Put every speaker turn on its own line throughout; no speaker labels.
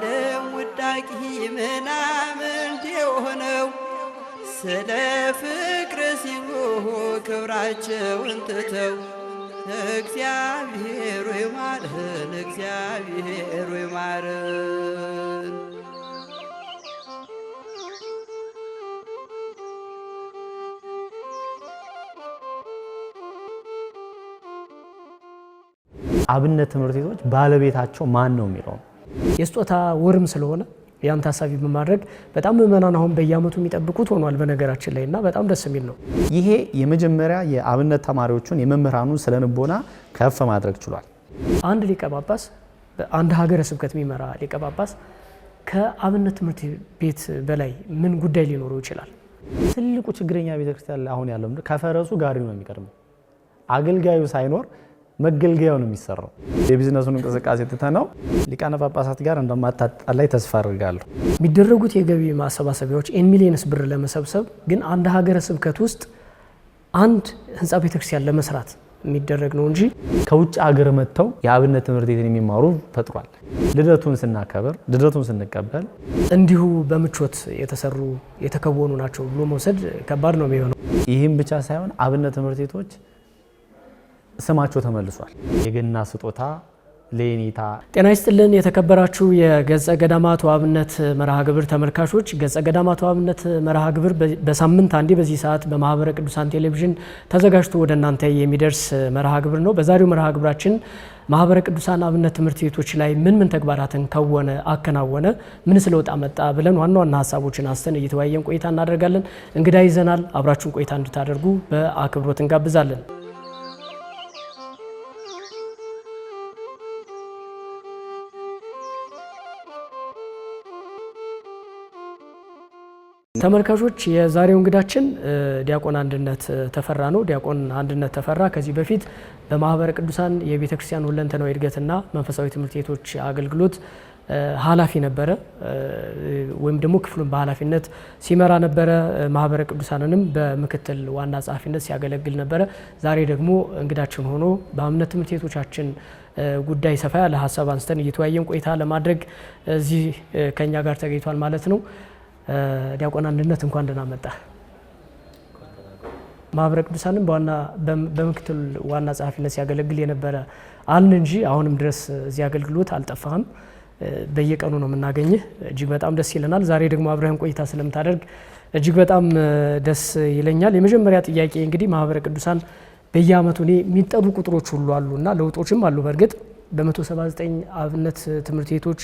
ዓለም ውዳቂ ምናምንት የሆነው ስለ ፍቅር ሲሉ ክብራቸውን ትተው እግዚአብሔር ሆይ ማረን፣ እግዚአብሔር ሆይ ማረን።
አብነት ትምህርት ቤቶች ባለቤታቸው ማን ነው የሚለው
የስጦታ ወርም ስለሆነ ያን ታሳቢ በማድረግ በጣም ምዕመናን አሁን በየዓመቱ የሚጠብቁት ሆኗል በነገራችን ላይ እና በጣም ደስ የሚል ነው።
ይሄ የመጀመሪያ የአብነት ተማሪዎችን የመምህራኑን ስለንቦና ከፍ ማድረግ ችሏል።
አንድ ሊቀ ጳጳስ አንድ ሀገረ ስብከት የሚመራ ሊቀ ጳጳስ ከአብነት ትምህርት ቤት በላይ ምን ጉዳይ ሊኖረው ይችላል?
ትልቁ ችግረኛ ቤተክርስቲያን አሁን ያለው ከፈረሱ ጋሪው ነው የሚቀድመው። አገልጋዩ ሳይኖር መገልገያው ነው የሚሰራው። የቢዝነሱን እንቅስቃሴ ትተነው ሊቃነ ጳጳሳት ጋር እንደማታጣላይ ተስፋ አድርጋለሁ።
የሚደረጉት የገቢ ማሰባሰቢያዎች ሚሊየንስ ብር ለመሰብሰብ ግን አንድ ሀገረ ስብከት ውስጥ አንድ ህንፃ ቤተክርስቲያን ለመስራት የሚደረግ ነው እንጂ
ከውጭ ሀገር መጥተው የአብነት ትምህርት ቤትን የሚማሩ ፈጥሯል። ልደቱን ስናከብር ልደቱን ስንቀበል
እንዲሁ በምቾት የተሰሩ የተከወኑ ናቸው ብሎ መውሰድ ከባድ ነው የሚሆነው።
ይህም ብቻ ሳይሆን አብነት ትምህርት ቤቶች ስማቸው ተመልሷል። የገና ስጦታ ለኔታ።
ጤና ይስጥልን የተከበራችሁ የገጸ ገዳማት ወአብነት መርሃ ግብር ተመልካቾች፣ ገጸ ገዳማት ወአብነት መርሃ ግብር በሳምንት አንዴ በዚህ ሰዓት በማህበረ ቅዱሳን ቴሌቪዥን ተዘጋጅቶ ወደ እናንተ የሚደርስ መርሃ ግብር ነው። በዛሬው መርሃ ግብራችን ማህበረ ቅዱሳን አብነት ትምህርት ቤቶች ላይ ምን ተግባራትን አከናወነ፣ ምን ለውጥ አመጣ ብለን ዋና ዋና ሀሳቦችን አንስተን እየተወያየን ቆይታ እናደርጋለን። እንግዳ ይዘናል። አብራችሁን ቆይታ እንድታደርጉ በአክብሮት እንጋብዛለን። ተመልካቾች የዛሬው እንግዳችን ዲያቆን አንድነት ተፈራ ነው። ዲያቆን አንድነት ተፈራ ከዚህ በፊት በማህበረ ቅዱሳን የቤተ ክርስቲያን ሁለንተናዊ እድገትና መንፈሳዊ ትምህርት ቤቶች አገልግሎት ኃላፊ ነበረ፣ ወይም ደግሞ ክፍሉን በኃላፊነት ሲመራ ነበረ። ማህበረ ቅዱሳንንም በምክትል ዋና ጸሐፊነት ሲያገለግል ነበረ። ዛሬ ደግሞ እንግዳችን ሆኖ በአብነት ትምህርት ቤቶቻችን ጉዳይ ሰፋ ያለ ሀሳብ አንስተን እየተወያየን ቆይታ ለማድረግ እዚህ ከኛ ጋር ተገኝቷል ማለት ነው። ዲያቆን አንድነት እንኳን ደህና መጣ። ማህበረ ቅዱሳንም በምክትል ዋና ጸሐፊነት ሲያገለግል የነበረ አልን እንጂ አሁንም ድረስ እዚህ አገልግሎት አልጠፋህም። በየቀኑ ነው የምናገኝህ። እጅግ በጣም ደስ ይለናል። ዛሬ ደግሞ አብረህን ቆይታ ስለምታደርግ እጅግ በጣም ደስ ይለኛል። የመጀመሪያ ጥያቄ እንግዲህ ማህበረ ቅዱሳን በየዓመቱ የሚጠሩ ቁጥሮች ሁሉ አሉና ለውጦችም አሉ። በእርግጥ በ179 አብነት ትምህርት ቤቶች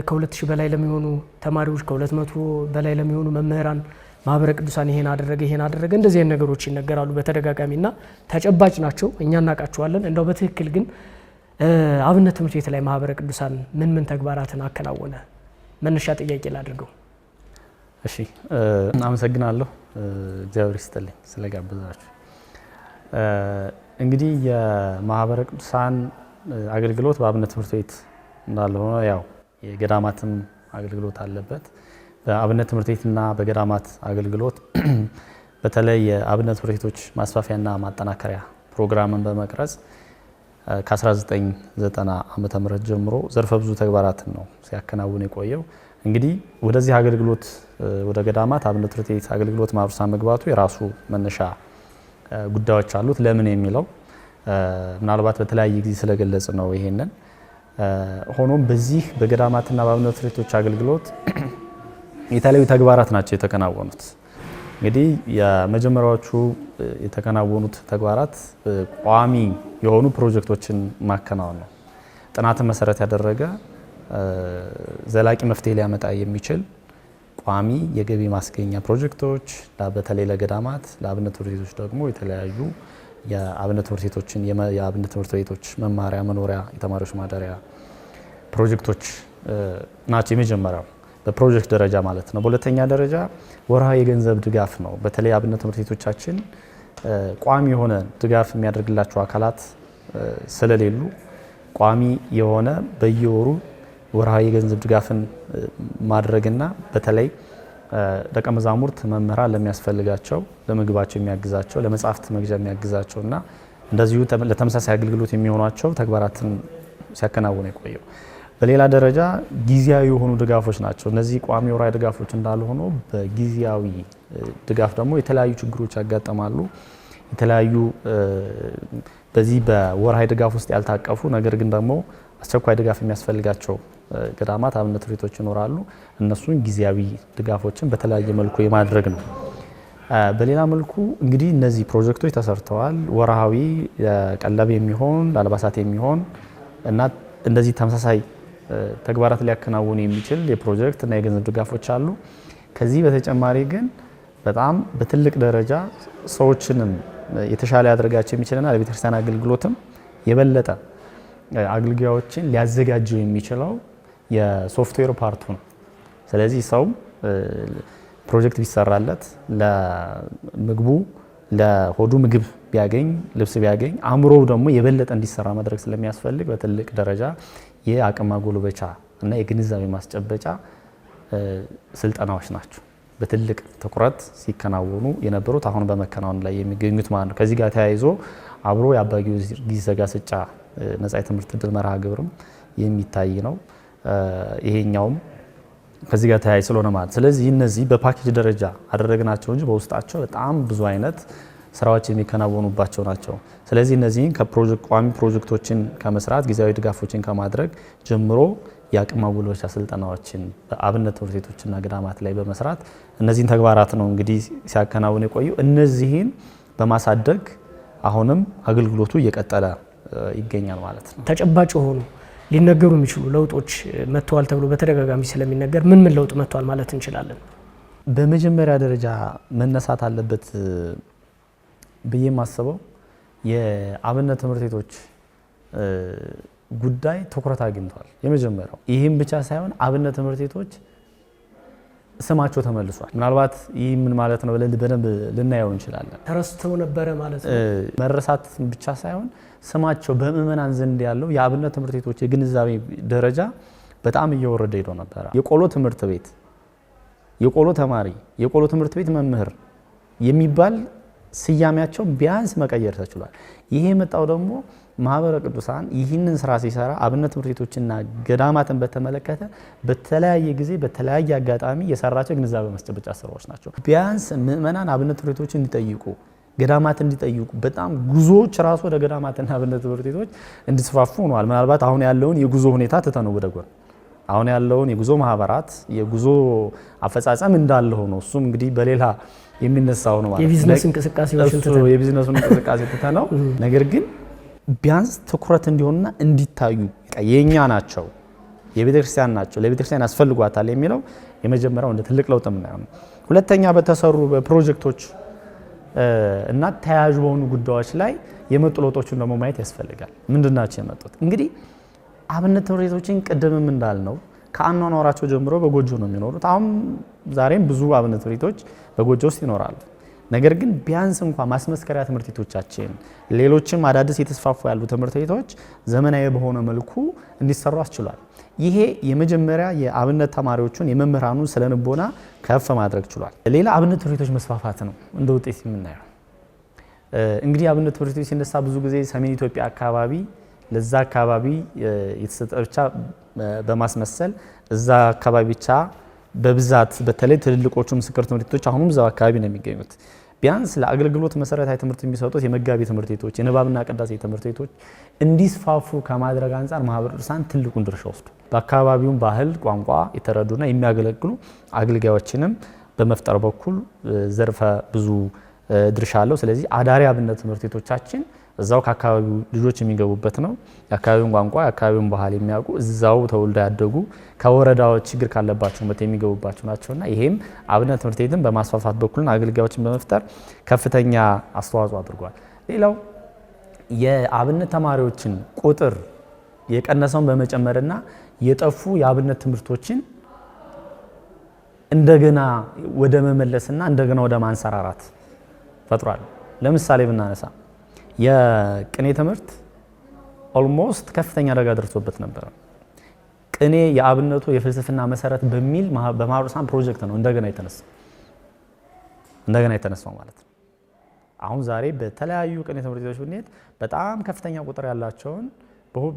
ከ2000 በላይ ለሚሆኑ ተማሪዎች ከ200 በላይ ለሚሆኑ መምህራን ማህበረ ቅዱሳን ይሄን አደረገ እንደዚህ አይነት ነገሮች ይነገራሉ በተደጋጋሚና ተጨባጭ ናቸው፣ እኛ እናውቃቸዋለን። እንደው በትክክል ግን አብነት ትምህርት ቤት ላይ ማህበረ ቅዱሳን ምን ተግባራትን አከናወነ? መነሻ ጥያቄ ላድርገው።
እሺ፣ አመሰግናለሁ። እግዚአብሔር ይስጥልኝ ስለጋበዛችሁ። እንግዲህ የማህበረ ቅዱሳን አገልግሎት በአብነት ትምህርት ቤት እንዳለ ሆኖ ያው የገዳማትም አገልግሎት አለበት። በአብነት ትምህርት ቤትና በገዳማት አገልግሎት በተለይ የአብነት ትምህርት ቤቶች ማስፋፊያና ማጠናከሪያ ፕሮግራምን በመቅረጽ ከ1990 ዓመተ ምህረት ጀምሮ ዘርፈ ብዙ ተግባራትን ነው ሲያከናውን የቆየው። እንግዲህ ወደዚህ አገልግሎት ወደ ገዳማት አብነት ትምህርት ቤት አገልግሎት ማህበረሰብ መግባቱ የራሱ መነሻ ጉዳዮች አሉት። ለምን የሚለው ምናልባት በተለያየ ጊዜ ስለገለጽ ነው ይሄንን። ሆኖም በዚህ በገዳማትና በአብነት ትምህርት ቤቶች አገልግሎት የተለያዩ ተግባራት ናቸው የተከናወኑት። እንግዲህ የመጀመሪያዎቹ የተከናወኑት ተግባራት ቋሚ የሆኑ ፕሮጀክቶችን ማከናወን ነው። ጥናትን መሰረት ያደረገ ዘላቂ መፍትሄ ሊያመጣ የሚችል ቋሚ የገቢ ማስገኛ ፕሮጀክቶች በተለይ ለገዳማት፣ ለአብነት ትምህርት ቤቶች ደግሞ የተለያዩ የአብነት ትምህርት ቤቶችን የአብነት ትምህርት ቤቶች መማሪያ፣ መኖሪያ፣ የተማሪዎች ማደሪያ ፕሮጀክቶች ናቸው የመጀመሪያው በፕሮጀክት ደረጃ ማለት ነው። በሁለተኛ ደረጃ ወርሃዊ የገንዘብ ድጋፍ ነው። በተለይ አብነት ትምህርት ቤቶቻችን ቋሚ የሆነ ድጋፍ የሚያደርግላቸው አካላት ስለሌሉ ቋሚ የሆነ በየወሩ ወርሃዊ የገንዘብ ድጋፍን ማድረግና በተለይ ደቀ መዛሙርት መምህራን ለሚያስፈልጋቸው ለምግባቸው የሚያግዛቸው ለመጻሕፍት መግዣ የሚያግዛቸውና እንደዚሁ ለተመሳሳይ አገልግሎት የሚሆኗቸው ተግባራትን ሲያከናውን የቆየው። በሌላ ደረጃ ጊዜያዊ የሆኑ ድጋፎች ናቸው። እነዚህ ቋሚ ወራዊ ድጋፎች እንዳሉ ሆኖ በጊዜያዊ ድጋፍ ደግሞ የተለያዩ ችግሮች ያጋጥማሉ። የተለያዩ በዚህ በወርሃዊ ድጋፍ ውስጥ ያልታቀፉ ነገር ግን ደግሞ አስቸኳይ ድጋፍ የሚያስፈልጋቸው ገዳማት አብነት ትምህርት ቤቶች ይኖራሉ። እነሱን ጊዜያዊ ድጋፎችን በተለያየ መልኩ የማድረግ ነው። በሌላ መልኩ እንግዲህ እነዚህ ፕሮጀክቶች ተሰርተዋል። ወርሃዊ ቀለብ የሚሆን ለአልባሳት የሚሆን እና እንደዚህ ተመሳሳይ ተግባራት ሊያከናውኑ የሚችል የፕሮጀክት እና የገንዘብ ድጋፎች አሉ። ከዚህ በተጨማሪ ግን በጣም በትልቅ ደረጃ ሰዎችንም የተሻለ ያደርጋቸው የሚችልና ለቤተክርስቲያን አገልግሎትም የበለጠ አገልጋዮችን ሊያዘጋጀው የሚችለው የሶፍትዌር ፓርቱ ነው። ስለዚህ ሰው ፕሮጀክት ቢሰራለት ለምግቡ ለሆዱ ምግብ ቢያገኝ ልብስ ቢያገኝ አእምሮው ደግሞ የበለጠ እንዲሰራ ማድረግ ስለሚያስፈልግ በትልቅ ደረጃ የአቅም ማጎልበቻ እና የግንዛቤ ማስጨበጫ ስልጠናዎች ናቸው በትልቅ ትኩረት ሲከናወኑ የነበሩት አሁን በመከናወን ላይ የሚገኙት ማለት ነው። ከዚህ ጋር ተያይዞ አብሮ የአባ ጊዮርጊስ ዘጋስጫ ነጻ የትምህርት ዕድል መርሃ ግብርም የሚታይ ነው። ይሄኛውም ከዚህ ጋር ተያይ ስለሆነ ማለት ስለዚህ እነዚህ በፓኬጅ ደረጃ አደረግናቸው እንጂ በውስጣቸው በጣም ብዙ አይነት ስራዎች የሚከናወኑባቸው ናቸው። ስለዚህ እነዚህን ቋሚ ፕሮጀክቶችን ከመስራት ጊዜያዊ ድጋፎችን ከማድረግ ጀምሮ የአቅም ማጎልበቻ ስልጠናዎችን በአብነት ትምህርት ቤቶችና ገዳማት ላይ በመስራት እነዚህን ተግባራት ነው እንግዲህ ሲያከናውን የቆዩ። እነዚህን በማሳደግ አሁንም አገልግሎቱ እየቀጠለ ይገኛል ማለት ነው።
ተጨባጭ የሆኑ ሊነገሩ የሚችሉ ለውጦች መጥተዋል ተብሎ በተደጋጋሚ ስለሚነገር ምን ለውጥ መጥተዋል ማለት እንችላለን?
በመጀመሪያ ደረጃ መነሳት አለበት ብዬ የማስበው የአብነት ትምህርት ቤቶች ጉዳይ ትኩረት አግኝቷል። የመጀመሪያው ይህም ብቻ ሳይሆን አብነት ትምህርት ቤቶች ስማቸው ተመልሷል። ምናልባት ይህ ምን ማለት ነው ብለን በደንብ ልናየው እንችላለን።
ተረስተው ነበረ ማለት ነው።
መረሳት ብቻ ሳይሆን ስማቸው በምዕመናን ዘንድ ያለው የአብነት ትምህርት ቤቶች የግንዛቤ ደረጃ በጣም እየወረደ ሄዶ ነበረ። የቆሎ ትምህርት ቤት፣ የቆሎ ተማሪ፣ የቆሎ ትምህርት ቤት መምህር የሚባል ስያሜያቸው ቢያንስ መቀየር ተችሏል። ይሄ የመጣው ደግሞ ማህበረ ቅዱሳን ይህንን ስራ ሲሰራ አብነት ትምህርት ቤቶችና ገዳማትን በተመለከተ በተለያየ ጊዜ በተለያየ አጋጣሚ የሰራቸው የግንዛቤ ማስጨበጫ ስራዎች ናቸው። ቢያንስ ምዕመናን አብነት ትምህርት ቤቶች እንዲጠይቁ ገዳማት እንዲጠይቁ በጣም ጉዞዎች ራሱ ወደ ገዳማትና አብነት ትምህርት ቤቶች እንዲስፋፉ ሆኗል። ምናልባት አሁን ያለውን የጉዞ ሁኔታ ትተነው ወደ ጎን አሁን ያለውን የጉዞ ማህበራት የጉዞ አፈጻጸም እንዳለ ሆኖ እሱም እንግዲህ በሌላ የሚነሳው ነው ማለት
የቢዝነስ እንቅስቃሴዎችን
ትተነው ነገር ግን ቢያንስ ትኩረት እንዲሆንና እንዲታዩ የኛ ናቸው የቤተክርስቲያን ናቸው ለቤተክርስቲያን ያስፈልጓታል የሚለው የመጀመሪያው እንደ ትልቅ ለውጥ ምናምን። ሁለተኛ በተሰሩ ፕሮጀክቶች እና ተያያዥ በሆኑ ጉዳዮች ላይ የመጡ ለውጦችን ደግሞ ማየት ያስፈልጋል። ምንድናቸው የመጡት? እንግዲህ አብነት ትምህርት ቤቶችን ቅድምም እንዳልነው ከአኗኗራቸው ጀምሮ በጎጆ ነው የሚኖሩት። አሁን ዛሬም ብዙ አብነት ትምህርት ቤቶች በጎጆ ውስጥ ይኖራሉ። ነገር ግን ቢያንስ እንኳን ማስመስከሪያ ትምህርት ቤቶቻችን ሌሎችም አዳዲስ የተስፋፉ ያሉ ትምህርት ቤቶች ዘመናዊ በሆነ መልኩ እንዲሰሩ አስችሏል። ይሄ የመጀመሪያ የአብነት ተማሪዎቹን የመምህራኑን ስለንቦና ከፍ ማድረግ ችሏል። ሌላ አብነት ትምህርት ቤቶች መስፋፋት ነው እንደ ውጤት የምናየው። እንግዲህ አብነት ትምህርት ቤቶች ሲነሳ ብዙ ጊዜ ሰሜን ኢትዮጵያ አካባቢ ለዛ አካባቢ የተሰጠ ብቻ በማስመሰል እዛ አካባቢ ብቻ በብዛት በተለይ ትልልቆቹ ምስክር ትምህርት ቤቶች አሁንም እዛው አካባቢ ነው የሚገኙት። ቢያንስ ለአገልግሎት መሰረታዊ ትምህርት የሚሰጡት የመጋቢ ትምህርት ቤቶች የንባብና ቅዳሴ ትምህርት ቤቶች እንዲስፋፉ ከማድረግ አንጻር ማህበረ ቅዱሳን ትልቁን ድርሻ ወስዱ በአካባቢውን ባህል ቋንቋ የተረዱና የሚያገለግሉ አገልጋዮችንም በመፍጠር በኩል ዘርፈ ብዙ ድርሻ አለው። ስለዚህ አዳሪ አብነት ትምህርት ቤቶቻችን እዛው ከአካባቢው ልጆች የሚገቡበት ነው። የአካባቢውን ቋንቋ የአካባቢውን ባህል የሚያውቁ እዛው ተወልደው ያደጉ ከወረዳዎች ችግር ካለባቸው የሚገቡባቸው ናቸውና ይሄም አብነት ትምህርት ቤትን በማስፋፋት በኩልና አገልጋዮችን በመፍጠር ከፍተኛ አስተዋጽኦ አድርጓል። ሌላው የአብነት ተማሪዎችን ቁጥር የቀነሰውን በመጨመርና የጠፉ የአብነት ትምህርቶችን እንደገና ወደ መመለስና እንደገና ወደ ማንሰራራት ፈጥሯል። ለምሳሌ ብናነሳ የቅኔ ትምህርት ኦልሞስት ከፍተኛ አደጋ ደርሶበት ነበር። ቅኔ የአብነቱ የፍልስፍና መሰረት በሚል በማህበረ ቅዱሳን ፕሮጀክት ነው እንደገና የተነሳው ማለት ነው። አሁን ዛሬ በተለያዩ ቅኔ ትምህርት ቤቶች ብንሄድ በጣም ከፍተኛ ቁጥር ያላቸውን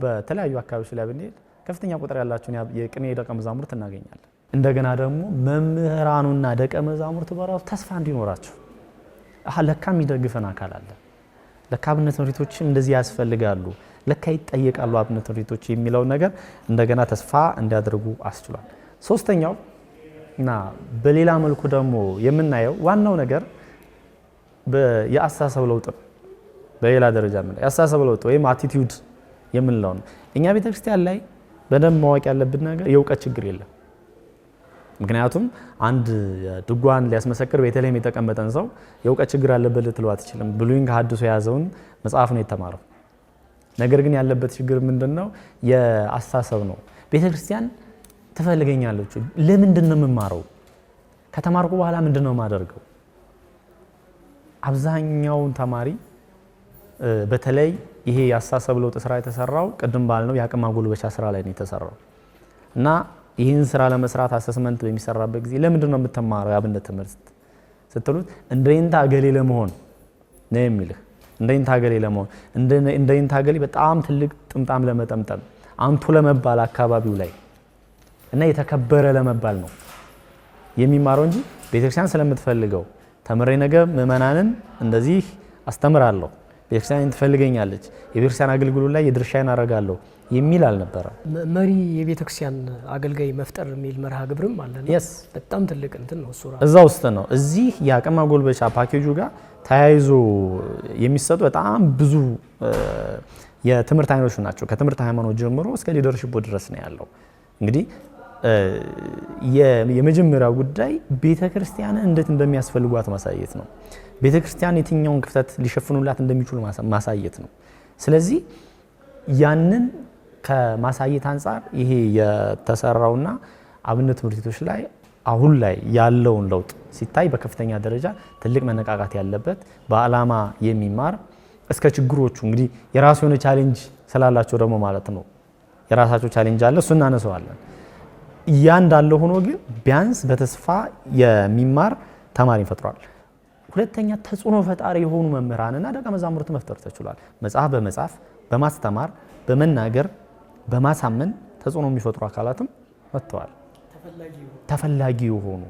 በተለያዩ አካባቢዎች ላይ ብንሄድ ከፍተኛ ቁጥር ያላቸውን የቅኔ ደቀ መዛሙርት እናገኛለን። እንደገና ደግሞ መምህራኑና ደቀ መዛሙርቱ በራሱ ተስፋ እንዲኖራቸው ለካ የሚደግፈን አካል አለ፣ ለካ አብነት ትምህርት ቤቶችም እንደዚህ ያስፈልጋሉ፣ ለካ ይጠየቃሉ አብነት ትምህርት ቤቶች የሚለው ነገር እንደገና ተስፋ እንዲያደርጉ አስችሏል። ሶስተኛው እና በሌላ መልኩ ደግሞ የምናየው ዋናው ነገር የአስተሳሰብ ለውጥ ነው። በሌላ ደረጃ የምናየው የአስተሳሰብ ለውጥ ወይም አቲቲዩድ የምንለው ነው። እኛ ቤተክርስቲያን ላይ በደንብ ማወቅ ያለብን ነገር የእውቀት ችግር የለም። ምክንያቱም አንድ ድጓን ሊያስመሰክር ቤተልሔም የተቀመጠን ሰው የእውቀት ችግር አለበት ልትለው አትችልም። ብሉይን ከሐዲሱ የያዘውን መጽሐፍ ነው የተማረው። ነገር ግን ያለበት ችግር ምንድነው? የአስተሳሰብ ነው። ቤተክርስቲያን ትፈልገኛለች። ለምንድን ነው የምማረው? ከተማርኩ በኋላ ምንድን ነው የማደርገው? አብዛኛውን ተማሪ በተለይ ይሄ የአስተሳሰብ ለውጥ ስራ የተሰራው ቅድም ባልነው የአቅም ማጎልበቻ ስራ ላይ ነው የተሰራው እና ይህን ስራ ለመስራት አሰስመንት በሚሰራበት ጊዜ ለምንድን ነው የምትማረው የአብነት ትምህርት ስትሉት እንደይንታ አገሌ ለመሆን ነው የሚልህ። እንደይንታ አገሌ ለመሆን እንደይንታ አገሌ በጣም ትልቅ ጥምጣም ለመጠምጠም አንቱ ለመባል አካባቢው ላይ እና የተከበረ ለመባል ነው የሚማረው እንጂ ቤተክርስቲያን ስለምትፈልገው ተምሬ ነገ ምእመናንን እንደዚህ አስተምራለሁ፣ ቤተክርስቲያን ትፈልገኛለች፣ የቤተክርስቲያን አገልግሎት ላይ የድርሻዬን አደርጋለሁ የሚል አልነበረም።
መሪ የቤተክርስቲያን አገልጋይ መፍጠር የሚል መርሃ ግብርም አለ። በጣም ትልቅ እንትን ነው እሱ ራሱ
እዛ ውስጥ ነው። እዚህ የአቅም ማጎልበቻ ፓኬጁ ጋር ተያይዞ የሚሰጡ በጣም ብዙ የትምህርት አይነቶች ናቸው። ከትምህርት ሃይማኖት ጀምሮ እስከ ሊደርሺፕ ድረስ ነው ያለው። እንግዲህ የመጀመሪያው ጉዳይ ቤተክርስቲያንን እንዴት እንደሚያስፈልጓት ማሳየት ነው። ቤተክርስቲያን የትኛውን ክፍተት ሊሸፍኑላት እንደሚችሉ ማሳየት ነው። ስለዚህ ያንን ከማሳየት አንጻር ይሄ የተሰራውና አብነት ትምህርት ቤቶች ላይ አሁን ላይ ያለውን ለውጥ ሲታይ በከፍተኛ ደረጃ ትልቅ መነቃቃት ያለበት በዓላማ የሚማር እስከ ችግሮቹ እንግዲህ የራሱ የሆነ ቻሌንጅ ስላላቸው ደግሞ ማለት ነው። የራሳቸው ቻሌንጅ አለ፣ እሱ እናነሳዋለን። ያ እንዳለ ሆኖ ግን ቢያንስ በተስፋ የሚማር ተማሪ ፈጥሯል። ሁለተኛ ተጽዕኖ ፈጣሪ የሆኑ መምህራንና ደቀ መዛሙርት መፍጠር ተችሏል። መጽሐፍ በመጻፍ በማስተማር በመናገር በማሳመን ተጽዕኖ የሚፈጥሩ አካላትም መጥተዋል፣ ተፈላጊ የሆኑ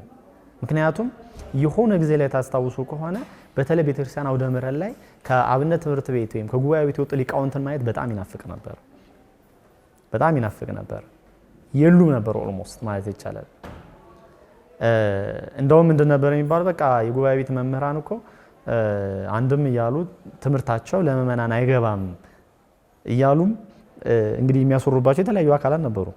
ምክንያቱም የሆነ ጊዜ ላይ ታስታውሱ ከሆነ በተለይ ቤተክርስቲያን አውደ ምሕረት ላይ ከአብነት ትምህርት ቤት ወይም ከጉባኤ ቤት የወጡ ሊቃውንትን ማየት በጣም ይናፍቅ ነበር። የሉም ነበር ኦልሞስት ማለት ይቻላል። እንደውም ምንድን ነበር የሚባለው? በቃ የጉባኤ ቤት መምህራን እኮ አንድም እያሉ ትምህርታቸው ለምእመናን አይገባም እያሉም እንግዲህ የሚያስወሩባቸው የተለያዩ አካላት ነበሩ።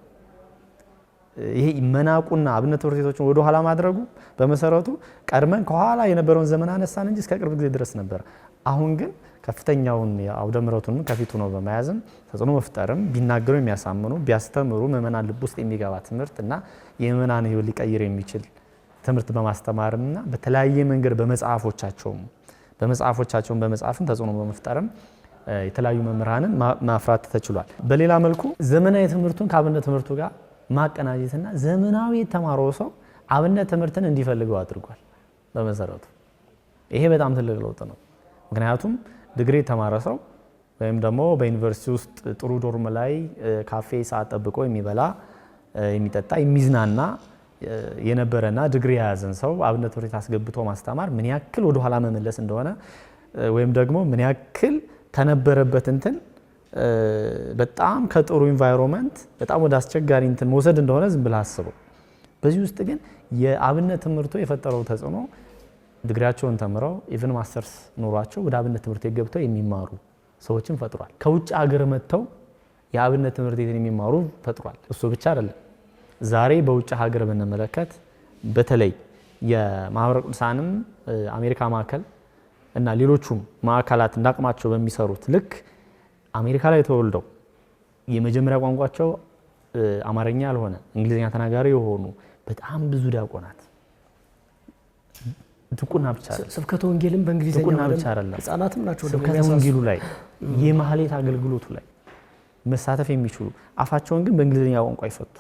ይሄ መናቁና አብነት ትምህርት ቤቶችን ወደ ኋላ ማድረጉ በመሰረቱ ቀድመን ከኋላ የነበረውን ዘመን አነሳን እንጂ እስከ ቅርብ ጊዜ ድረስ ነበር። አሁን ግን ከፍተኛውን አውደ ምሕረቱን ከፊቱ ነው በመያዝም ተጽዕኖ መፍጠርም ቢናገሩ የሚያሳምኑ ቢያስተምሩ ምእመናን ልብ ውስጥ የሚገባ ትምህርት እና የምእመናን ሕይወት ሊቀይር የሚችል ትምህርት በማስተማርና በተለያየ መንገድ በመጽሐፎቻቸውም በመጽሐፍም ተጽዕኖ በመፍጠርም የተለያዩ መምህራንን ማፍራት ተችሏል። በሌላ መልኩ ዘመናዊ ትምህርቱን ከአብነት ትምህርቱ ጋር ማቀናጀትና ዘመናዊ የተማረው ሰው አብነት ትምህርትን እንዲፈልገው አድርጓል። በመሰረቱ ይሄ በጣም ትልቅ ለውጥ ነው። ምክንያቱም ዲግሪ የተማረ ሰው ወይም ደግሞ በዩኒቨርሲቲ ውስጥ ጥሩ ዶርም ላይ ካፌ ሰዓት ጠብቆ የሚበላ የሚጠጣ የሚዝናና የነበረና ዲግሪ የያዘን ሰው አብነት ትምህርት ቤት አስገብቶ ማስተማር ምን ያክል ወደ ኋላ መመለስ እንደሆነ ወይም ደግሞ ምን ያክል ተነበረበት እንትን በጣም ከጥሩ ኢንቫይሮንመንት በጣም ወደ አስቸጋሪ እንትን መውሰድ እንደሆነ ዝም ብለህ አስበው። በዚህ ውስጥ ግን የአብነት ትምህርቱ የፈጠረው ተጽዕኖ ዲግሪያቸውን ተምረው ኢቭን ማስተርስ ኑሯቸው ወደ አብነት ትምህርት ቤት ገብተው የሚማሩ ሰዎችን ፈጥሯል። ከውጭ ሀገር መጥተው የአብነት ትምህርት ቤትን የሚማሩ ፈጥሯል። እሱ ብቻ አይደለም። ዛሬ በውጭ ሀገር ብንመለከት በተለይ የማህበረ ቅዱሳንም አሜሪካ ማዕከል እና ሌሎቹም ማዕከላት እንዳቅማቸው በሚሰሩት ልክ አሜሪካ ላይ ተወልደው የመጀመሪያ ቋንቋቸው አማርኛ ያልሆነ እንግሊዝኛ ተናጋሪ የሆኑ በጣም ብዙ ዲያቆናት ድቁና ብቻ አይደለም፣
ስብከተ ወንጌልም በእንግሊዝኛ
ብቻ አይደለም፣
ህፃናትም ናቸው
ስብከተ ወንጌሉ ላይ የማህሌት አገልግሎቱ ላይ መሳተፍ የሚችሉ አፋቸውን ግን በእንግሊዝኛ ቋንቋ ይፈቱ።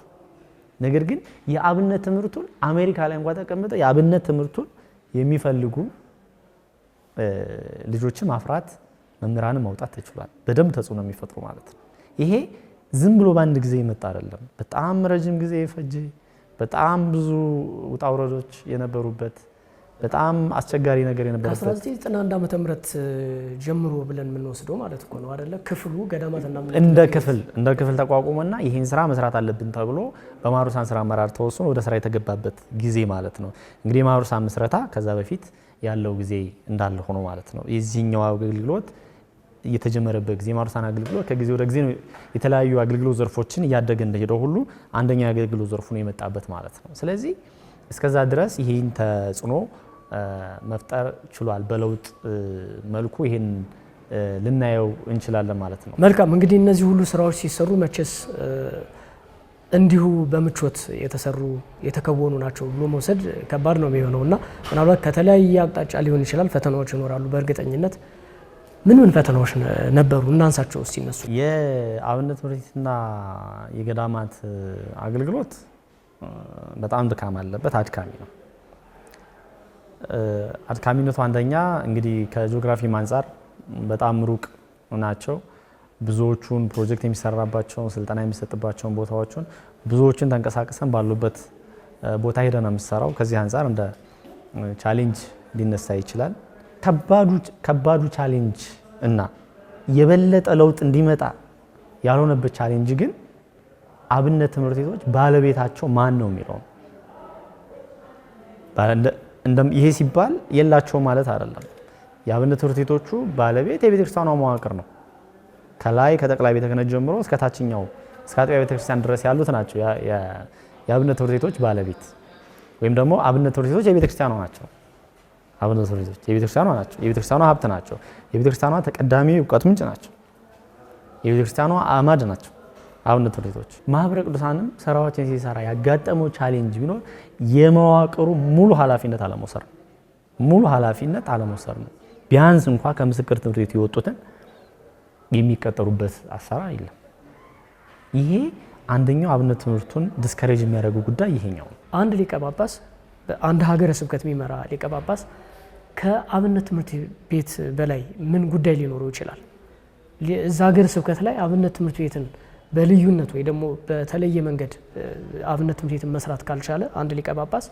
ነገር ግን የአብነት ትምህርቱን አሜሪካ ላይ እንኳን ተቀምጠው የአብነት ትምህርቱን የሚፈልጉ ልጆችን ማፍራት መምህራንን ማውጣት ተችሏል። በደንብ ተጽዕኖ የሚፈጥሩ ማለት ነው። ይሄ ዝም ብሎ በአንድ ጊዜ የመጣ አይደለም። በጣም ረጅም ጊዜ የፈጀ በጣም ብዙ ውጣ ውረዶች የነበሩበት በጣም አስቸጋሪ ነገር የነበረበት
ከ1991 ዓመተ ምህረት ጀምሮ ብለን የምንወስደው ማለት እኮ ነው አይደለ? ክፍሉ ገዳማትና
እንደ ክፍል ተቋቁሞና ይሄን ስራ መስራት አለብን ተብሎ በማሩሳን ስራ አመራር ተወስኖ ወደ ስራ የተገባበት ጊዜ ማለት ነው። እንግዲህ የማሩሳን ምስረታ ከዛ በፊት ያለው ጊዜ እንዳለ ሆኖ ማለት ነው። የዚህኛው አገልግሎት የተጀመረበት ጊዜ ማሩሳን አገልግሎት ከጊዜ ወደ ጊዜ የተለያዩ አገልግሎት ዘርፎችን እያደገ እንደሄደው ሁሉ አንደኛው አገልግሎት ዘርፉ ነው የመጣበት ማለት ነው። ስለዚህ እስከዛ ድረስ ይሄን ተጽዕኖ መፍጠር ችሏል። በለውጥ መልኩ ይሄን ልናየው እንችላለን ማለት ነው።
መልካም እንግዲህ እነዚህ ሁሉ ስራዎች ሲሰሩ መቼስ እንዲሁ በምቾት የተሰሩ የተከወኑ ናቸው ብሎ መውሰድ ከባድ ነው የሚሆነውና ምናልባት ከተለያየ አቅጣጫ ሊሆን ይችላል ፈተናዎች ይኖራሉ። በእርግጠኝነት ምን ፈተናዎች ነበሩ እናንሳቸው እስቲ እነሱ።
የአብነት ትምህርት ቤትና የገዳማት አገልግሎት በጣም ድካም አለበት፣ አድካሚ ነው። አድካሚነቱ አንደኛ እንግዲህ ከጂኦግራፊ አንፃር በጣም ሩቅ ናቸው። ብዙዎቹን ፕሮጀክት የሚሰራባቸውን ስልጠና የሚሰጥባቸውን ቦታዎችን ብዙዎችን ተንቀሳቅሰን ባሉበት ቦታ ሄደን ነው የምንሰራው። ከዚህ አንፃር እንደ ቻሌንጅ ሊነሳ ይችላል። ከባዱ ቻሌንጅ እና የበለጠ ለውጥ እንዲመጣ ያልሆነበት ቻሌንጅ ግን አብነት ትምህርት ቤቶች ባለቤታቸው ማን ነው የሚለው ነው። ይሄ ሲባል የላቸው ማለት አይደለም። የአብነት ትምህርት ቤቶቹ ባለቤት የቤተክርስቲያኗ መዋቅር ነው። ከላይ ከጠቅላይ ቤተ ክህነት ጀምሮ እስከ ታችኛው እስከ አጥቢያ ቤተክርስቲያን ድረስ ያሉት ናቸው የአብነት ትምህርት ቤቶች ባለቤት፣ ወይም ደግሞ አብነት ትምህርት ቤቶች የቤተክርስቲያኗ ናቸው። አብነት ትምህርት ቤቶች የቤተክርስቲያኗ ናቸው። የቤተክርስቲያኗ ሀብት ናቸው። የቤተክርስቲያኗ ተቀዳሚ እውቀት ምንጭ ናቸው። የቤተክርስቲያኗ አማድ ናቸው አብነት ትምህርት ቤቶች። ማህበረ ቅዱሳንም ስራዎችን ሲሰራ ያጋጠመው ቻሌንጅ ቢኖር የመዋቅሩ ሙሉ ኃላፊነት አለመውሰድ ነው። ቢያንስ እንኳ ከምስክር ትምህርት ቤት የወጡትን የሚቀጠሩበት አሰራር የለም። ይሄ አንደኛው አብነት ትምህርቱን ዲስከሬጅ የሚያደርጉ ጉዳይ ይሄኛው ነው።
አንድ ሊቀ ጳጳስ አንድ ሀገረ ስብከት የሚመራ ሊቀ ጳጳስ ከአብነት ትምህርት ቤት በላይ ምን ጉዳይ ሊኖረው ይችላል? እዛ ሀገረ ስብከት ላይ አብነት ትምህርት ቤትን በልዩነት ወይ ደግሞ በተለየ መንገድ አብነት ትምህርት ቤትን መስራት ካልቻለ አንድ ሊቀ ጳጳስ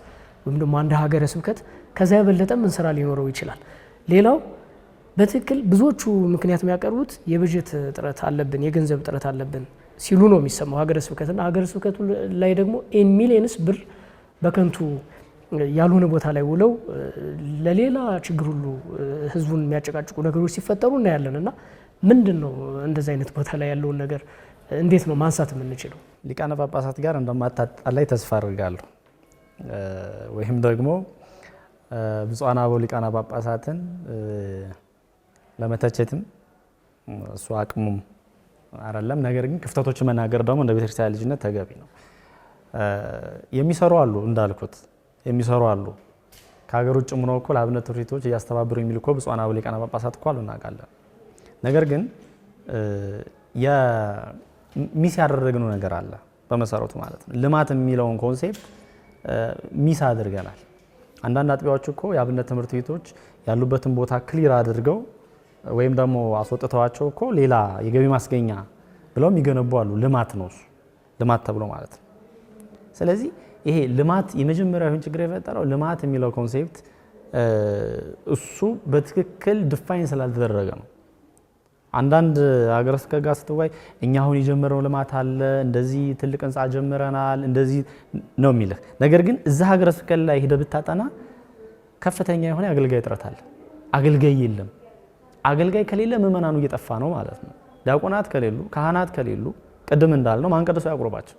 ወይም ደግሞ አንድ ሀገረ ስብከት ከዛ የበለጠ ምን ስራ ሊኖረው ይችላል? ሌላው በትክክል ብዙዎቹ ምክንያት የሚያቀርቡት የበጀት እጥረት አለብን፣ የገንዘብ እጥረት አለብን ሲሉ ነው የሚሰማው ሀገረ ስብከትና ሀገረ ስብከቱ ላይ ደግሞ ሚሊየንስ ብር በከንቱ ያልሆነ ቦታ ላይ ውለው ለሌላ ችግር ሁሉ ህዝቡን የሚያጨቃጭቁ ነገሮች ሲፈጠሩ እናያለን። እና ምንድን ነው እንደዚህ አይነት ቦታ ላይ ያለውን ነገር እንዴት ነው ማንሳት የምንችለው?
ሊቃነ ጳጳሳት ጋር እንደማታጣላይ ተስፋ አድርጋለሁ። ወይም ደግሞ ብፁዓን አበው ሊቃነ ጳጳሳትን ለመተቸትም እሱ አቅሙም አይደለም። ነገር ግን ክፍተቶችን መናገር ደግሞ እንደ ቤተክርስቲያን ልጅነት ተገቢ ነው። የሚሰሩ አሉ፣ እንዳልኩት የሚሰሩ አሉ። ከሀገር ውጭ ሆነው እኮ ለአብነት ትምህርት ቤቶች እያስተባበሩ የሚልኩ ብፁዓን አበው ሊቃነ ጳጳሳት እኮ አሉ፣ እናውቃለን። ነገር ግን ሚስ ያደረግነው ነገር አለ በመሰረቱ ማለት ነው። ልማት የሚለውን ኮንሴፕት ሚስ አድርገናል። አንዳንድ አጥቢያዎች እኮ የአብነት ትምህርት ቤቶች ያሉበትን ቦታ ክሊር አድርገው ወይም ደግሞ አስወጥተዋቸው እኮ ሌላ የገቢ ማስገኛ ብለው የሚገነቡ አሉ። ልማት ነው እሱ፣ ልማት ተብሎ ማለት ነው። ስለዚህ ይሄ ልማት የመጀመሪያውን ችግር የፈጠረው ልማት የሚለው ኮንሴፕት እሱ በትክክል ዲፋይን ስላልተደረገ ነው። አንዳንድ ሀገረ ስብከት ጋር ስትወያይ እኛ አሁን የጀመረው ልማት አለ፣ እንደዚህ ትልቅ ህንፃ ጀምረናል፣ እንደዚህ ነው የሚልህ። ነገር ግን እዛ ሀገረ ስብከት ላይ ሄደህ ብታጠና ከፍተኛ የሆነ አገልጋይ እጥረት አለ። አገልጋይ የለም። አገልጋይ ከሌለ ምእመናኑ እየጠፋ ነው ማለት ነው። ዲያቆናት ከሌሉ፣ ካህናት ከሌሉ ቅድም እንዳልነው ማን ቀድሶ ያቁርባቸው?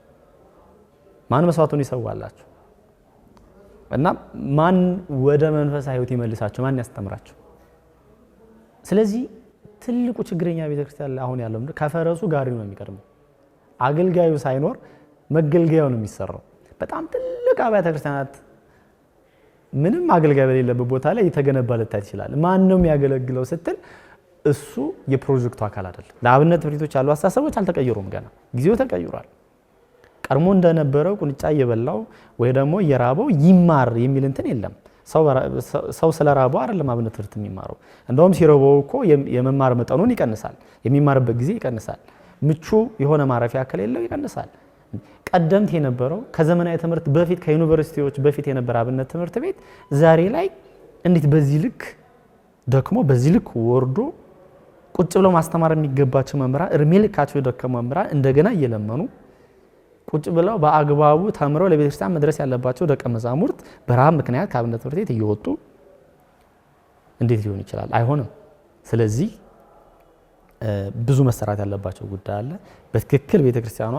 ማን መስዋዕቱን ይሰዋላቸው? እና ማን ወደ መንፈሳዊ ህይወት ይመልሳቸው? ማን ያስተምራቸው? ስለዚህ ትልቁ ችግረኛ ቤተክርስቲያን አሁን ያለው ከፈረሱ ጋሪው ነው የሚቀድመው። አገልጋዩ ሳይኖር መገልገያው ነው የሚሰራው። በጣም ትልቅ አብያተ ክርስቲያናት ምንም አገልጋይ በሌለበት ቦታ ላይ የተገነባ ልታይ ይችላል። ማን ነው የሚያገለግለው ስትል እሱ የፕሮጀክቱ አካል አይደለም። ለአብነት ትምህርት ቤቶች ያሉ አስተሳሰቦች አልተቀየሩም። ገና ጊዜው ተቀይሯል። ቀድሞ እንደነበረው ቁንጫ እየበላው ወይ ደግሞ እየራበው ይማር የሚል እንትን የለም። ሰው ስለራበው አይደለም አብነት ትምህርት የሚማረው። እንደውም ሲረበው እኮ የመማር መጠኑን ይቀንሳል፣ የሚማርበት ጊዜ ይቀንሳል። ምቹ የሆነ ማረፊያ ከሌለው ይቀንሳል። ቀደምት የነበረው ከዘመናዊ ትምህርት በፊት ከዩኒቨርሲቲዎች በፊት የነበረ አብነት ትምህርት ቤት ዛሬ ላይ እንዴት በዚህ ልክ ደክሞ በዚህ ልክ ወርዶ ቁጭ ብለው ማስተማር የሚገባቸው መምህራን እድሜ ልካቸው የደከሙ መምህራን እንደገና እየለመኑ ቁጭ ብለው በአግባቡ ተምረው ለቤተክርስቲያን መድረስ ያለባቸው ደቀ መዛሙርት በረሃብ ምክንያት ከአብነት ትምህርት ቤት እየወጡ እንዴት ሊሆን ይችላል? አይሆንም። ስለዚህ ብዙ መሰራት ያለባቸው ጉዳይ አለ። በትክክል ቤተክርስቲያኗ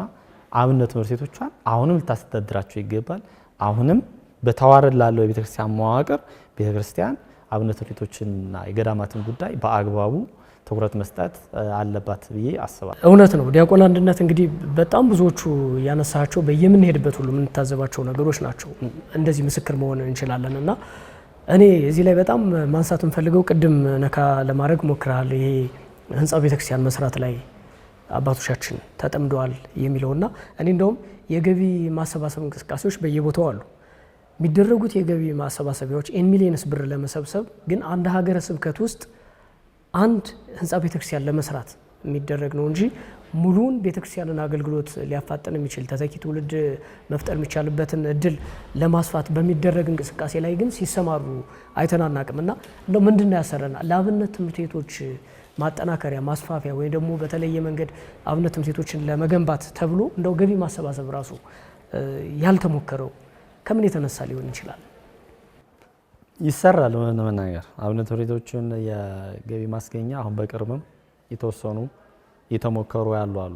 አብነት ትምህርት ቤቶቿን አሁንም ልታስተዳድራቸው ይገባል። አሁንም በተዋረድ ላለው የቤተክርስቲያን መዋቅር ቤተክርስቲያን አብነት ትምህርት ቤቶችንና የገዳማትን ጉዳይ በአግባቡ ትኩረት መስጠት አለባት ብዬ አስባለሁ።
እውነት ነው። ዲያቆን አንድነት እንግዲህ በጣም ብዙዎቹ ያነሳቸው በየምንሄድበት ሁሉ የምንታዘባቸው ነገሮች ናቸው። እንደዚህ ምስክር መሆን እንችላለን እና እኔ እዚህ ላይ በጣም ማንሳት እንፈልገው ቅድም ነካ ለማድረግ ሞክረሃል። ይሄ ህንፃ ቤተክርስቲያን መስራት ላይ አባቶቻችን ተጠምደዋል የሚለውና እኔ እንደውም የገቢ ማሰባሰብ እንቅስቃሴዎች በየቦታው አሉ። የሚደረጉት የገቢ ማሰባሰቢያዎች ሚሊየንስ ብር ለመሰብሰብ ግን አንድ ሀገረ ስብከት ውስጥ አንድ ህንፃ ቤተክርስቲያን ለመስራት የሚደረግ ነው እንጂ ሙሉውን ቤተክርስቲያንን አገልግሎት ሊያፋጥን የሚችል ተተኪ ትውልድ መፍጠር የሚቻልበትን እድል ለማስፋት በሚደረግ እንቅስቃሴ ላይ ግን ሲሰማሩ አይተናናቅም። እና እንደው ምንድነው ያሰረናል? ለአብነት ትምህርት ቤቶች ማጠናከሪያ ማስፋፊያ ወይ ደግሞ በተለየ መንገድ አብነት ትምህርት ቤቶችን ለመገንባት ተብሎ እንደው ገቢ ማሰባሰብ ራሱ ያልተሞከረው ከምን የተነሳ ሊሆን ይችላል?
ይሰራል። ለመናገር አብነት ትምህርት ቤቶችን የገቢ ማስገኛ አሁን በቅርብም የተወሰኑ የተሞከሩ ያሉ አሉ።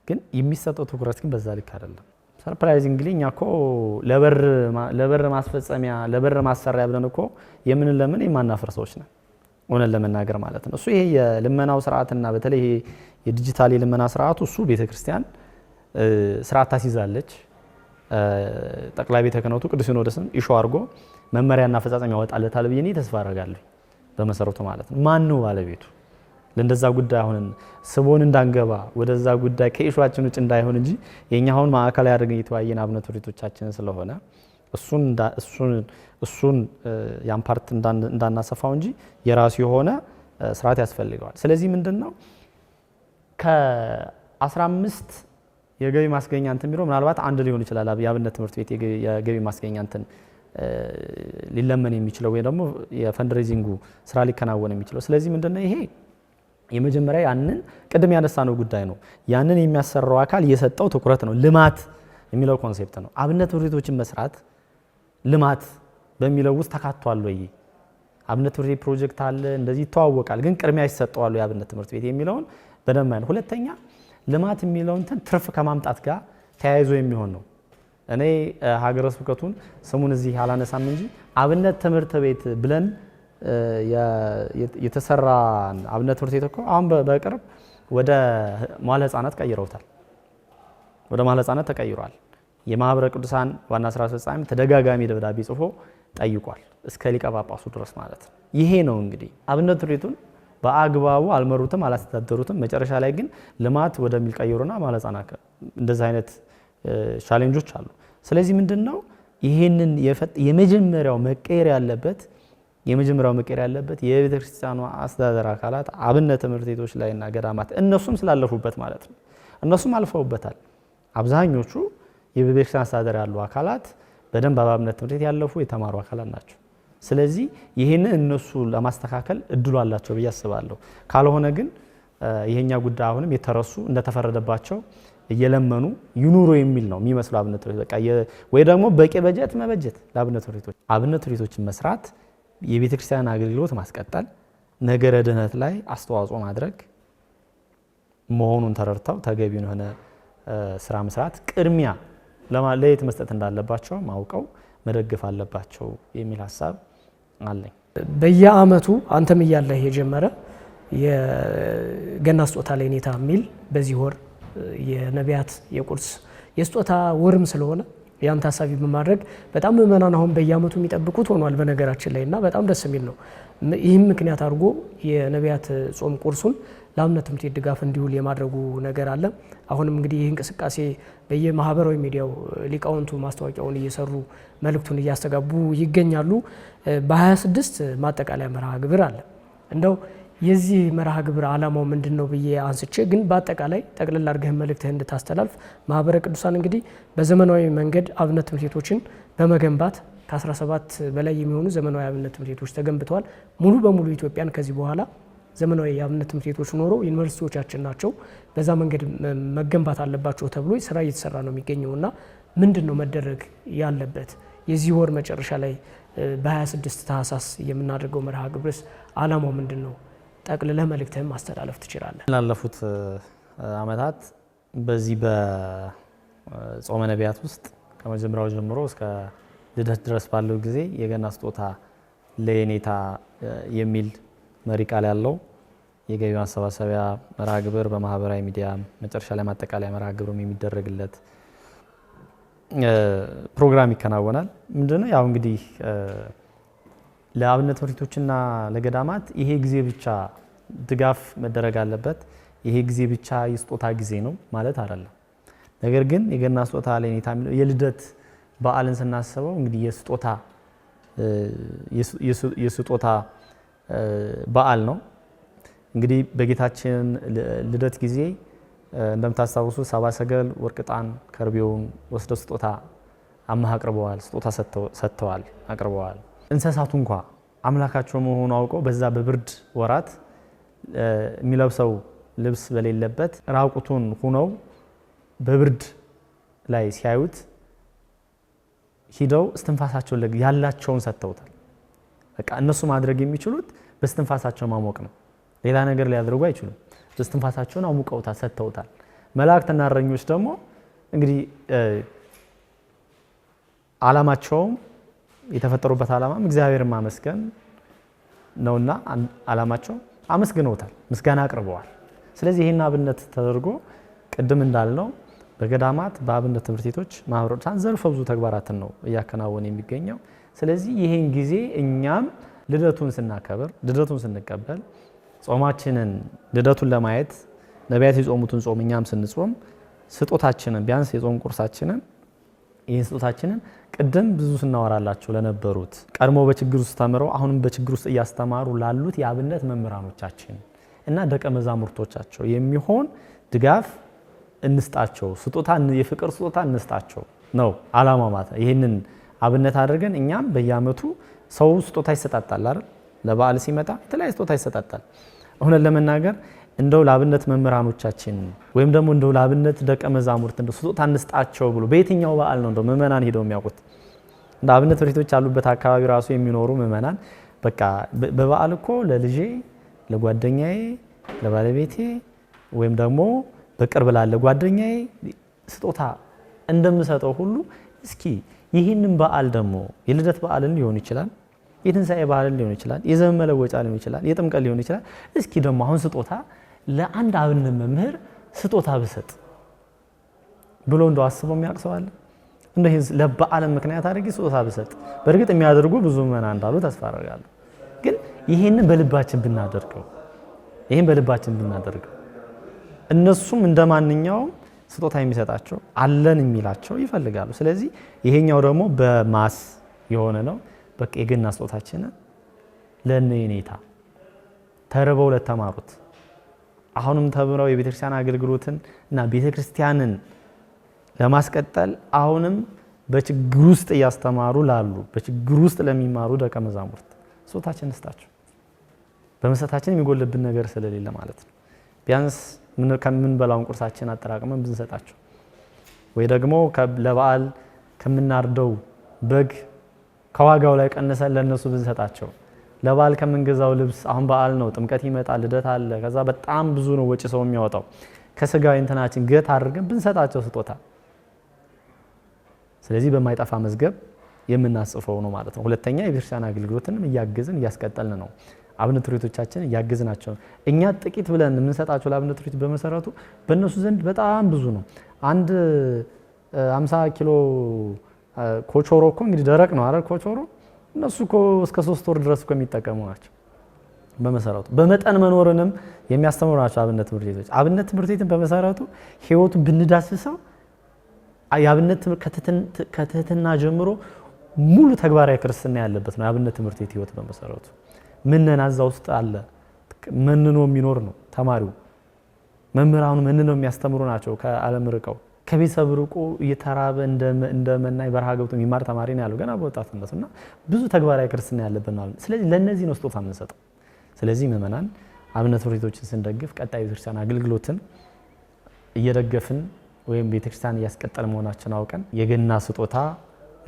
ግን የሚሰጠው ትኩረት ግን በዛ ልክ አይደለም። ሰርፕራይዚንግሊ እኛ እኮ ለበር ማስፈጸሚያ ለበር ማሰሪያ ብለን እኮ ለምን የማናፍር ሰዎች ነን፣ እውነት ለመናገር ማለት ነው። እሱ ይሄ የልመናው ስርዓትና በተለይ ይሄ የዲጂታል የልመና ስርዓቱ እሱ ቤተክርስቲያን ስርዓት ታስይዛለች። ጠቅላይ ቤተ ክህነቱ ቅዱስ ሲኖዶስም ኢሹ አድርጎ መመሪያና አፈጻጸም ያወጣለታል ብዬ እኔ ተስፋ አደርጋለሁ። በመሰረቱ ማለት ነው ማን ነው ባለቤቱ? ለእንደዛ ጉዳይ አሁን ስቦን እንዳንገባ ወደዛ ጉዳይ ከኢሹአችን ውጭ እንዳይሆን እንጂ የኛ አሁን ማዕከላዊ አድርገን የተወያየን አብነት ትምህርት ቤቶቻችን ስለሆነ እሱን ያን ፓርት እንዳናሰፋው እንጂ የራሱ የሆነ ስርዓት ያስፈልገዋል። ስለዚህ ምንድነው ከ15 የገቢ ማስገኛ እንትን ቢሮ ምናልባት አንድ ሊሆን ይችላል የአብነት ትምህርት ቤት የገቢ ማስገኛ እንትን ሊለመን የሚችለው ወይ ደግሞ የፈንድሬዚንጉ ስራ ሊከናወን የሚችለው። ስለዚህ ምንድነው ይሄ የመጀመሪያ ያንን ቅድም ያነሳነው ጉዳይ ነው። ያንን የሚያሰራው አካል የሰጠው ትኩረት ነው። ልማት የሚለው ኮንሴፕት ነው። አብነት ትምህርት ቤቶችን መስራት ልማት በሚለው ውስጥ ተካቷል ወይ? አብነት ትምህርት ቤት ፕሮጀክት አለ እንደዚህ ይተዋወቃል፣ ግን ቅድሚያ ይሰጠዋል የአብነት ትምህርት ቤት የሚለውን በደንብ አይደል። ሁለተኛ ልማት የሚለውን ትርፍ ከማምጣት ጋር ተያይዞ የሚሆን ነው። እኔ ሀገረ ስብከቱን ስሙን እዚህ አላነሳም እንጂ አብነት ትምህርት ቤት ብለን የተሰራ አብነት ትምህርት ቤት እኮ አሁን በቅርብ ወደ መዋዕለ ሕፃናት ቀይረውታል። ወደ መዋዕለ ሕፃናት ተቀይሯል። የማህበረ ቅዱሳን ዋና ስራ አስፈጻሚ ተደጋጋሚ ደብዳቤ ጽፎ ጠይቋል፣ እስከ ሊቀ ጳጳሱ ድረስ ማለት ነው። ይሄ ነው እንግዲህ አብነት ትምህርት ቤቱን በአግባቡ አልመሩትም፣ አላስተዳደሩትም። መጨረሻ ላይ ግን ልማት ወደሚል ቀይሩና መዋዕለ ሕፃናት እንደዚህ አይነት ቻሌንጆች አሉ። ስለዚህ ምንድነው ይሄንን የመጀመሪያው መቀየር ያለበት የቤተ ክርስቲያኗ አስተዳደር አካላት አብነት ትምህርት ቤቶች ላይና ገዳማት እነሱም ስላለፉበት ማለት ነው። እነሱም አልፈውበታል። አብዛኞቹ የቤተ ክርስቲያን አስተዳደር ያሉ አካላት በደንብ በአብነት ትምህርት ቤት ያለፉ የተማሩ አካላት ናቸው። ስለዚህ ይሄንን እነሱ ለማስተካከል እድሉ አላቸው ብዬ አስባለሁ። ካልሆነ ግን ይሄኛ ጉዳይ አሁንም የተረሱ እንደተፈረደባቸው እየለመኑ ይኑሩ የሚል ነው የሚመስለው አብነት ትምህርት ቤት። በቃ ወይ ደግሞ በቂ በጀት መበጀት ለአብነት ትምህርት ቤቶች አብነት ትምህርት ቤቶችን መስራት የቤተ ክርስቲያን አገልግሎት ማስቀጠል ነገረ ድህነት ላይ አስተዋጽኦ ማድረግ መሆኑን ተረድተው ተገቢውን የሆነ ስራ መስራት ቅድሚያ ለየት መስጠት እንዳለባቸው ማውቀው መደገፍ አለባቸው የሚል ሀሳብ አለኝ።
በየአመቱ አንተም እያለህ የጀመረ የገና ስጦታ ላይ ኔታ የሚል በዚህ ወር የነቢያት የቁርስ የስጦታ ወርም ስለሆነ ያን ታሳቢ በማድረግ በጣም ምእመናን አሁን በየአመቱ የሚጠብቁት ሆኗል በነገራችን ላይ እና በጣም ደስ የሚል ነው። ይህም ምክንያት አድርጎ የነቢያት ጾም ቁርሱን ለአብነት ትምህርት ቤት ድጋፍ እንዲውል የማድረጉ ነገር አለ። አሁንም እንግዲህ ይህ እንቅስቃሴ በየማህበራዊ ሚዲያው ሊቃውንቱ ማስታወቂያውን እየሰሩ መልእክቱን እያስተጋቡ ይገኛሉ። በ26 ማጠቃለያ መርሃ ግብር አለ። እንደው የዚህ መርሃ ግብር ዓላማው ምንድነው ብዬ አንስቼ ግን በአጠቃላይ ጠቅልል አድርገህ መልእክትህ እንድታስተላልፍ ማህበረ ቅዱሳን እንግዲህ በዘመናዊ መንገድ አብነት ትምህርት ቤቶችን በመገንባት ከ17 በላይ የሚሆኑ ዘመናዊ አብነት ትምህርት ቤቶች ተገንብተዋል። ሙሉ በሙሉ ኢትዮጵያን ከዚህ በኋላ ዘመናዊ የአብነት ትምህርት ቤቶች ኖረው ዩኒቨርሲቲዎቻችን ናቸው በዛ መንገድ መገንባት አለባቸው ተብሎ ስራ እየተሰራ ነው የሚገኘውና ምንድነው መደረግ ያለበት? የዚህ ወር መጨረሻ ላይ በ26 ታህሳስ የምናደርገው መርሃ ግብርስ ዓላማው ምንድነው? ጠቅልለህ መልእክትህን ማስተላለፍ ትችላለህ።
ላለፉት አመታት በዚህ በጾመ ነቢያት ውስጥ ከመጀመሪያው ጀምሮ እስከ ልደት ድረስ ባለው ጊዜ የገና ስጦታ ለየኔታ የሚል መሪ ቃል ያለው የገቢ ማሰባሰቢያ መርሃ ግብር በማህበራዊ ሚዲያ መጨረሻ ላይ ማጠቃለያ መርሃ ግብሩም የሚደረግለት ፕሮግራም ይከናወናል። ምንድነው ያው እንግዲህ ለአብነት ትምህርት ቤቶችና ለገዳማት ይሄ ጊዜ ብቻ ድጋፍ መደረግ አለበት፣ ይሄ ጊዜ ብቻ የስጦታ ጊዜ ነው ማለት አይደለም። ነገር ግን የገና ስጦታ ለኔታ የሚለው የልደት በዓልን ስናስበው እንግዲህ የስጦታ በዓል ነው። እንግዲህ በጌታችን ልደት ጊዜ እንደምታስታውሱ ሰብአ ሰገል ወርቅ፣ ዕጣን፣ ከርቤውን ወስደው ስጦታ አማህ አቅርበዋል፣ ስጦታ ሰጥተዋል፣ አቅርበዋል። እንስሳቱ እንኳ አምላካቸው መሆኑ አውቀው በዛ በብርድ ወራት የሚለብሰው ልብስ በሌለበት ራቁቱን ሆነው በብርድ ላይ ሲያዩት ሂደው እስትንፋሳቸው ያላቸውን ሰጥተውታል። በቃ እነሱ ማድረግ የሚችሉት በእስትንፋሳቸው ማሞቅ ነው። ሌላ ነገር ሊያደርጉ አይችሉም። እስትንፋሳቸውን አሙቀውታል፣ ሰጥተውታል። መላእክትና እረኞች ደግሞ እንግዲህ ዓላማቸውም የተፈጠሩበት ዓላማም እግዚአብሔርን ማመስገን ነውና ዓላማቸው አመስግነውታል፣ ምስጋና አቅርበዋል። ስለዚህ ይሄን አብነት ተደርጎ ቅድም እንዳልነው በገዳማት በአብነት ትምህርት ቤቶች ማህበረ ቅዱሳን ዘርፈ ብዙ ተግባራትን ነው እያከናወነ የሚገኘው። ስለዚህ ይሄን ጊዜ እኛም ልደቱን ስናከብር፣ ልደቱን ስንቀበል፣ ጾማችንን ልደቱን ለማየት ነቢያት የጾሙትን ጾም እኛም ስንጾም ስጦታችንን ቢያንስ የጾም ቁርሳችንን ይህን ስጦታችንን ቅድም ብዙ ስናወራላቸው ለነበሩት ቀድሞ በችግር ውስጥ ተምረው አሁንም በችግር ውስጥ እያስተማሩ ላሉት የአብነት መምህራኖቻችን እና ደቀ መዛሙርቶቻቸው የሚሆን ድጋፍ እንስጣቸው፣ ስጦታ የፍቅር ስጦታ እንስጣቸው ነው ዓላማው ማለት ነው። ይህንን አብነት አድርገን እኛም በየዓመቱ ሰው ስጦታ ይሰጣጣል አይደል? ለበዓል ሲመጣ የተለያየ ስጦታ ይሰጣጣል። እውነት ለመናገር እንደው ለአብነት መምህራኖቻችን ወይም ደግሞ እንደው ለአብነት ደቀ መዛሙርት እንደው ስጦታ እንስጣቸው ብሎ በየትኛው በዓል ነው እንደው ምእመናን ሄደው የሚያውቁት? እንደ አብነት ትምህርት ቤቶች ያሉበት አካባቢ ራሱ የሚኖሩ ምእመናን በቃ በበዓል እኮ ለልጄ፣ ለጓደኛዬ፣ ለባለቤቴ ወይም ደግሞ በቅርብ ላለ ጓደኛዬ ስጦታ እንደምሰጠው ሁሉ እስኪ ይህንን በዓል ደግሞ የልደት በዓልን ሊሆን ይችላል፣ የትንሣኤ በዓልን ሊሆን ይችላል፣ የዘመን መለወጫ ሊሆን ይችላል፣ የጥምቀት ሊሆን ይችላል። እስኪ ደግሞ አሁን ስጦታ ለአንድ አብነት መምህር ስጦታ ብሰጥ ብሎ እንደው አስበው የሚያውቅ ሰው አለ? እንደው ይሄን ለበዓለም ምክንያት አድርጌ ስጦታ ብሰጥ፣ በእርግጥ የሚያደርጉ ብዙ ምእመናን እንዳሉ ተስፋ አደርጋለሁ። ግን ይሄንን በልባችን ብናደርገው እነሱም እንደማንኛውም ስጦታ የሚሰጣቸው አለን የሚላቸው ይፈልጋሉ። ስለዚህ ይሄኛው ደግሞ በማስ የሆነ ነው። በቃ የገና ስጦታችንን ለኔታ ተርበው ለተማሩት አሁንም ተምረው የቤተክርስቲያን አገልግሎትን እና ቤተክርስቲያንን ለማስቀጠል አሁንም በችግር ውስጥ እያስተማሩ ላሉ በችግር ውስጥ ለሚማሩ ደቀ መዛሙርት ስጦታችን እንስጣቸው። በመስጠታችን የሚጎልብን ነገር ስለሌለ ማለት ነው። ቢያንስ ከምንበላውን ቁርሳችን አጠራቅመን ብንሰጣቸው ወይ ደግሞ ለበዓል ከምናርደው በግ ከዋጋው ላይ ቀንሰን ለነሱ ብንሰጣቸው፣ ለበዓል ከምንገዛው ልብስ አሁን በዓል ነው፣ ጥምቀት ይመጣል፣ ልደት አለ፣ ከዛ በጣም ብዙ ነው ወጪ ሰው የሚያወጣው፣ ከስጋዊ እንትናችን ገት አድርገን ብንሰጣቸው ስጦታ ስለዚህ በማይጠፋ መዝገብ የምናጽፈው ነው ማለት ነው። ሁለተኛ የቤተክርስቲያን አገልግሎትንም እያገዝን እያስቀጠልን ነው። አብነት ትምህርት ቤቶቻችን እያገዝናቸው እኛ ጥቂት ብለን የምንሰጣቸው ለአብነት ትምህርት ቤት በመሰረቱ በእነሱ ዘንድ በጣም ብዙ ነው። አንድ 50 ኪሎ ኮቾሮ እኮ እንግዲህ ደረቅ ነው አይደል? ኮቾሮ እነሱ እኮ እስከ 3 ወር ድረስ እኮ የሚጠቀሙ ናቸው። በመሰረቱ በመጠን መኖርንም የሚያስተምሩ ናቸው አብነት ትምህርት ቤቶች። አብነት ትምህርት ቤትን በመሰረቱ ህይወቱን ብንዳስሰው የአብነት ከትህትና ጀምሮ ሙሉ ተግባራዊ ክርስትና ያለበት ነው የአብነት ትምህርት ቤት ህይወት በመሰረቱ። ምነና እዛ ውስጥ አለ፣ መንኖ የሚኖር ነው ተማሪው። መምህራኑ መንኖ የሚያስተምሩ ናቸው። ከዓለም ርቀው ከቤተሰብ ርቆ እየተራበ እንደ መናኝ በረሃ ገብቶ የሚማር ተማሪ ነው ያለው ገና በወጣትነቱ እና ብዙ ተግባራዊ ክርስትና ያለብን ነው። ስለዚህ ለነዚህ ነው ስጦታ የምንሰጠው። ስለዚህ ምእመናን አብነት ትምህርት ቤቶችን ስንደግፍ ቀጣይ ቤተክርስቲያን አገልግሎትን እየደገፍን ወይም ቤተክርስቲያን እያስቀጠል መሆናችን አውቀን የገና ስጦታ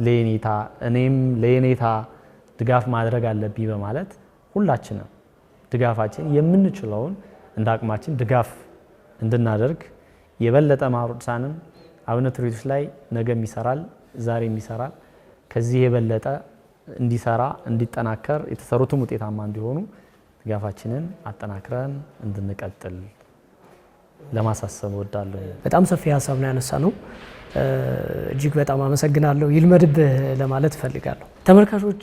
ለየኔታ እኔም ለየኔታ ድጋፍ ማድረግ አለብኝ በማለት ሁላችንም ድጋፋችን የምንችለውን እንደ አቅማችን ድጋፍ እንድናደርግ የበለጠ ማህበረ ቅዱሳንም አብነት ትምህርት ቤቶች ላይ ነገም ይሰራል ዛሬም ይሰራል ከዚህ የበለጠ እንዲሰራ እንዲጠናከር የተሰሩትም ውጤታማ እንዲሆኑ ድጋፋችንን አጠናክረን እንድንቀጥል ለማሳሰብ ወዳለሁ።
በጣም ሰፊ ሀሳብ ነው ያነሳነው። እጅግ በጣም አመሰግናለሁ። ይልመድብህ ለማለት እፈልጋለሁ። ተመልካቾች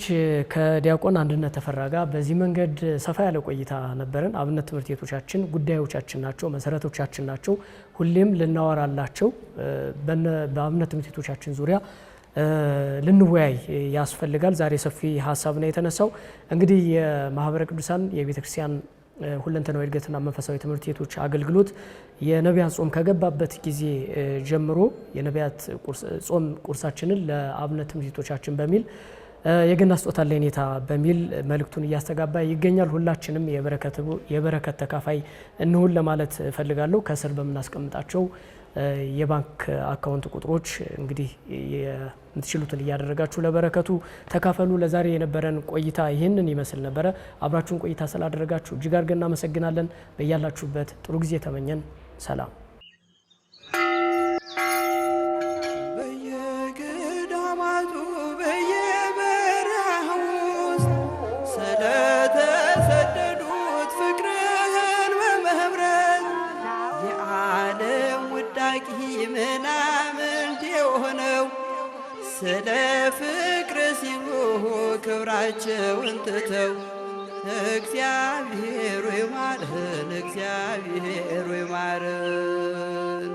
ከዲያቆን አንድነት ተፈራ ጋር በዚህ መንገድ ሰፋ ያለ ቆይታ ነበረን። አብነት ትምህርት ቤቶቻችን ጉዳዮቻችን ናቸው፣ መሰረቶቻችን ናቸው። ሁሌም ልናወራላቸው በአብነት ትምህርት ቤቶቻችን ዙሪያ ልንወያይ ያስፈልጋል። ዛሬ ሰፊ ሀሳብ ነው የተነሳው። እንግዲህ የማህበረ ቅዱሳን የቤተክርስቲያን ሁለንተናዊ እድገትና መንፈሳዊ ትምህርት ቤቶች አገልግሎት የነቢያት ጾም ከገባበት ጊዜ ጀምሮ የነቢያት ጾም ቁርሳችንን ለአብነት ትምህርት ቤቶቻችን በሚል የገና ስጦታ ለየኔታ በሚል መልእክቱን እያስተጋባ ይገኛል። ሁላችንም የበረከት ተካፋይ እንሁን ለማለት እፈልጋለሁ። ከስር በምናስቀምጣቸው የባንክ አካውንት ቁጥሮች እንግዲህ የምትችሉትን እያደረጋችሁ ለበረከቱ ተካፈሉ። ለዛሬ የነበረን ቆይታ ይህንን ይመስል ነበረ። አብራችሁን ቆይታ ስላደረጋችሁ እጅግ አድርገን እናመሰግናለን። በያላችሁበት ጥሩ ጊዜ ተመኘን። ሰላም።
በየገዳማቱ በየበረሃው ውስጥ ስለተሰደዱት ፍቅርህን በመህብረት የዓለም ውዳቂ ምናምንት የሆነው ስለ ፍቅር ሲሉ ክብራቸውን ትተው እግዚአብሔር ይማረን፣ እግዚአብሔር ይማረን።